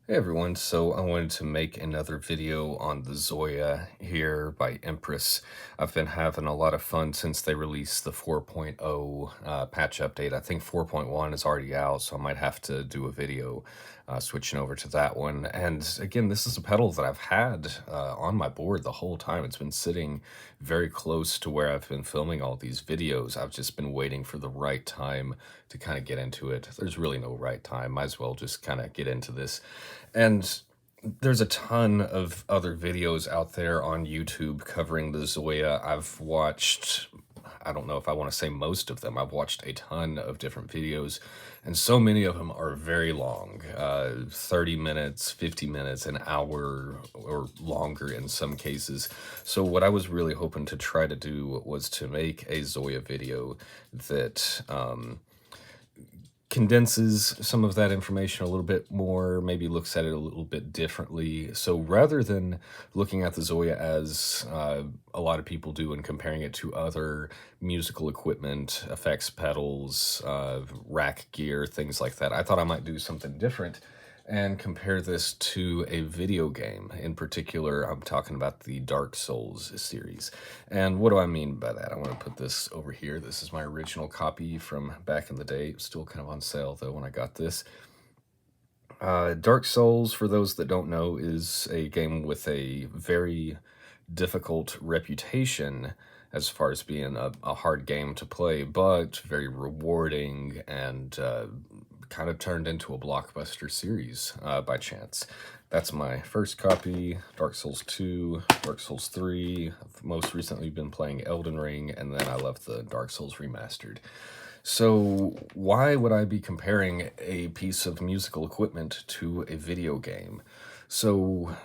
Hey everyone, so I wanted to make another video on the Zoia here by Empress. I've been having a lot of fun since they released the 4.0 patch update. I think 4.1 is already out, so I might have to do a video switching over to that one. And again, this is a pedal that I've had on my board the whole time. It's been sitting very close to where I've been filming all these videos. I've just been waiting for the right time to kind of get into it. There's really no right time. Might as well just kind of get into this. And there's a ton of other videos out there on YouTube covering the Zoya. I've watched, I don't know if I want to say most of them. I've watched a ton of different videos, and so many of them are very long, 30 minutes, 50 minutes, an hour, or longer in some cases. So what I was really hoping to try to do was to make a Zoya video that condenses some of that information a little bit more, maybe looks at it a little bit differently. So rather than looking at the Zoya as a lot of people do and comparing it to other musical equipment, effects pedals, rack gear, things like that, I thought I might do something different and compare this to a video game. In particular, I'm talking about the Dark Souls series. And what do I mean by that? I want to put this over here. This is my original copy from back in the day. It's still kind of on sale, though, when I got this. Dark Souls, for those that don't know, is a game with a very difficult reputation as far as being a hard game to play, but very rewarding and kind of turned into a blockbuster series by chance. That's my first copy, Dark Souls 2, Dark Souls 3. I've most recently been playing Elden Ring, and then I love the Dark Souls Remastered. So why would I be comparing a piece of musical equipment to a video game? So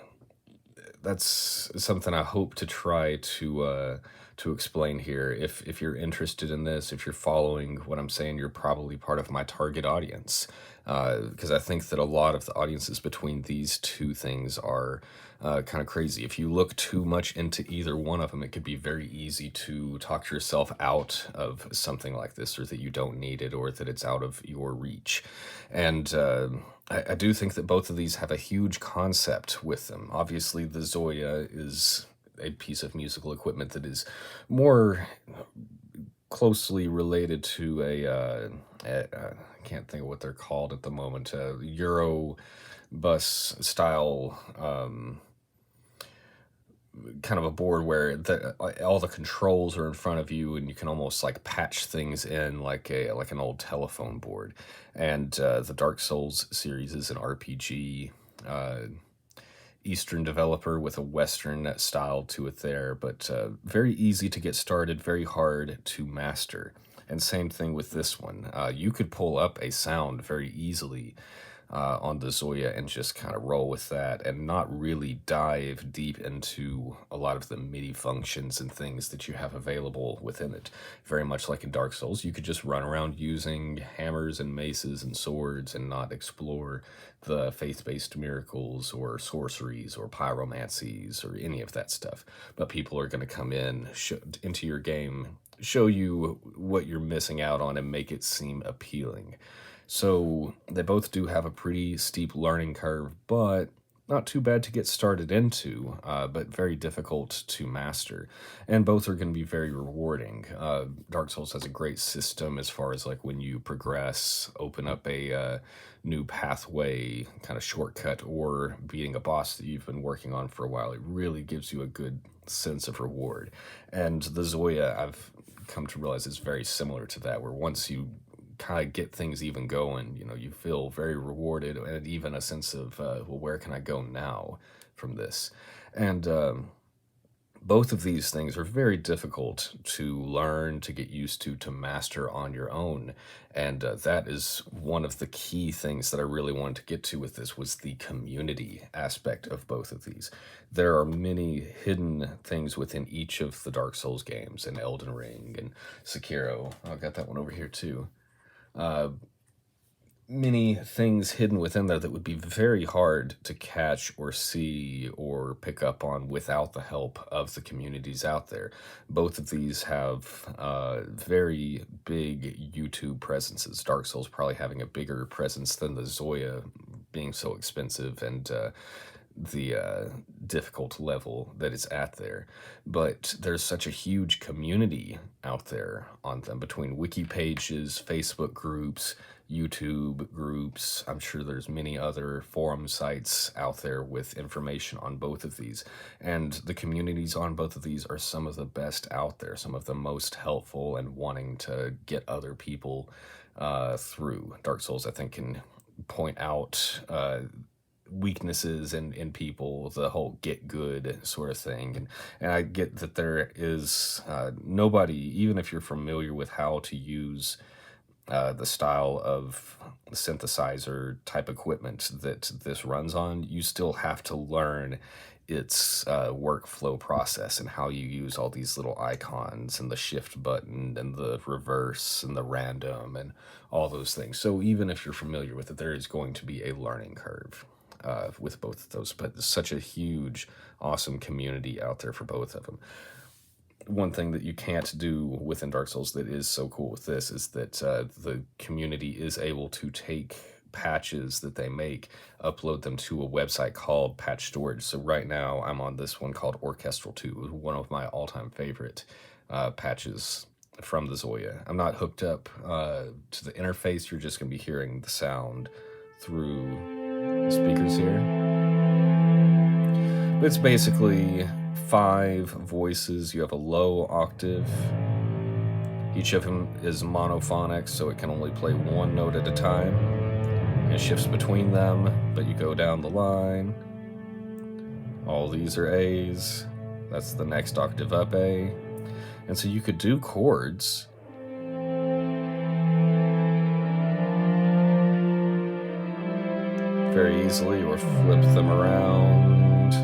that's something I hope to try to explain here. If you're interested in this, if you're following what I'm saying, you're probably part of my target audience. Because I think that a lot of the audiences between these two things are kind of crazy. If you look too much into either one of them, it could be very easy to talk yourself out of something like this, or that you don't need it, or that it's out of your reach. And I do think that both of these have a huge concept with them. Obviously, the Zoya is a piece of musical equipment that is more closely related to I can't think of what they're called at the moment, Euro bus style kind of a board where all the controls are in front of you, and you can almost like patch things in like an old telephone board. And the Dark Souls series is an RPG. Eastern developer with a Western style to it there, but very easy to get started, very hard to master. And same thing with this one. You could pull up a sound very easily on the Zoya and just kind of roll with that and not really dive deep into a lot of the MIDI functions and things that you have available within it. Very much like in Dark Souls, you could just run around using hammers and maces and swords and not explore the faith-based miracles or sorceries or pyromancies or any of that stuff. But people are going to come into your game, show you what you're missing out on, and make it seem appealing. So they both do have a pretty steep learning curve, but not too bad to get started into, but very difficult to master. And both are going to be very rewarding. Dark Souls has a great system as far as like when you progress, open up a new pathway, kind of shortcut, or beating a boss that you've been working on for a while. It really gives you a good sense of reward. And the Zoya, I've come to realize, is very similar to that, where once you kind of get things even going, you feel very rewarded, and even a sense of, well, where can I go now from this? And both of these things are very difficult to learn, to get used to master on your own. And that is one of the key things that I really wanted to get to with this, was the community aspect of both of these. There are many hidden things within each of the Dark Souls games, and Elden Ring and Sekiro. I've got that one over here too. Many things hidden within there that would be very hard to catch or see or pick up on without the help of the communities out there. Both of these have very big YouTube presences. Dark Souls probably having a bigger presence than the Zoya being so expensive and the difficult level that it's at there. But there's such a huge community out there on them between wiki pages, Facebook groups, YouTube groups. I'm sure there's many other forum sites out there with information on both of these. And the communities on both of these are some of the best out there, some of the most helpful and wanting to get other people through. Dark Souls, I think, can point out weaknesses in people, the whole get good sort of thing. And I get that there is nobody, even if you're familiar with how to use the style of synthesizer type equipment that this runs on, you still have to learn its workflow process and how you use all these little icons and the shift button and the reverse and the random and all those things. So even if you're familiar with it, there is going to be a learning curve with both of those, but such a huge, awesome community out there for both of them. One thing that you can't do within Dark Souls that is so cool with this is that the community is able to take patches that they make, upload them to a website called Patch Storage. So right now I'm on this one called Orchestral 2, one of my all-time favorite patches from the Zoia. I'm not hooked up to the interface. You're just going to be hearing the sound through speakers here. But it's basically 5 voices. You have a low octave. Each of them is monophonic, so it can only play one note at a time. It shifts between them, but you go down the line. All these are A's. That's the next octave up A. And so you could do chords very easily, or flip them around.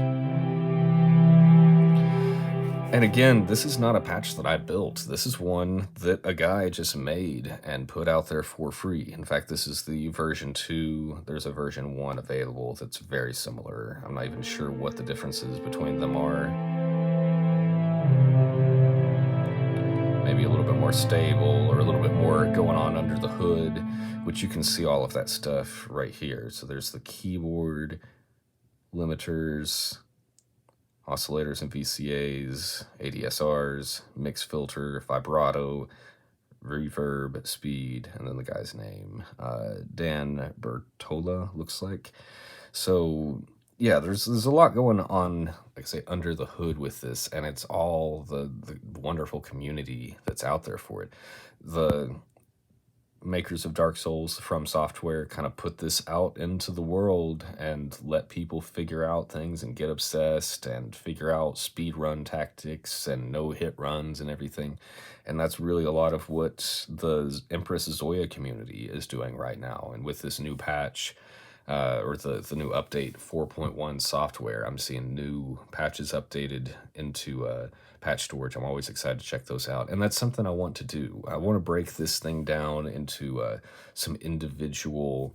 And again, this is not a patch that I built. This is one that a guy just made and put out there for free. In fact, this is the version 2. There's a version 1 available that's very similar. I'm not even sure what the differences between them are. Maybe a little bit more stable or a little bit more going on under the hood, which you can see all of that stuff right here. So there's the keyboard, limiters, oscillators and VCAs, ADSRs, mix filter, vibrato, reverb, speed, and then the guy's name, Dan Bertola, looks like. So yeah, there's a lot going on, like I say, under the hood with this, and it's all the wonderful community that's out there for it. The makers of Dark Souls, From Software, kind of put this out into the world and let people figure out things and get obsessed and figure out speed run tactics and no-hit runs and everything. And that's really a lot of what the Empress Zoia community is doing right now. And with this new patch, or the new update 4.1 software, I'm seeing new patches updated into patch storage. I'm always excited to check those out, and that's something I want to do. I want to break this thing down into some individual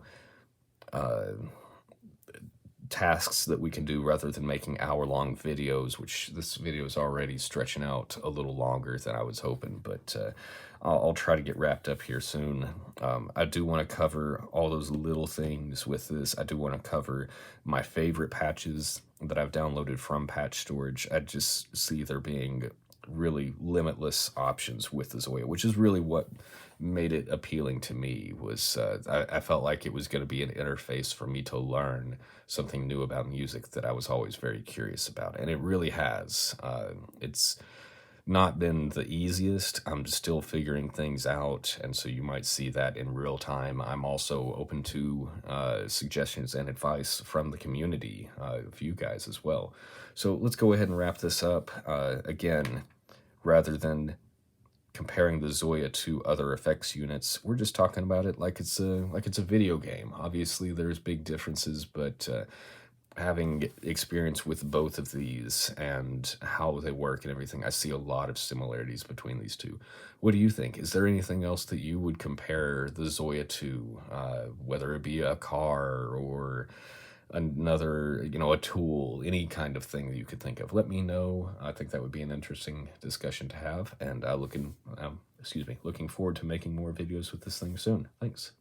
tasks that we can do rather than making hour-long videos, which this video is already stretching out a little longer than I was hoping, but I'll try to get wrapped up here soon. I do want to cover all those little things with this. I do want to cover my favorite patches that I've downloaded from patch storage. I just see there being really limitless options with the Zoia, which is really what made it appealing to me. Was I felt like it was going to be an interface for me to learn something new about music that I was always very curious about, and it really has. It's not been the easiest. I'm still figuring things out, and so you might see that in real time. I'm also open to suggestions and advice from the community, of you guys as well. So let's go ahead and wrap this up. Again, rather than comparing the Zoia to other effects units, we're just talking about it like it's a video game. Obviously, there's big differences, but having experience with both of these and how they work and everything, I see a lot of similarities between these two. What do you think? Is there anything else that you would compare the Zoia to, whether it be a car or another, a tool, any kind of thing that you could think of? Let me know. I think that would be an interesting discussion to have, and looking forward to making more videos with this thing soon. Thanks.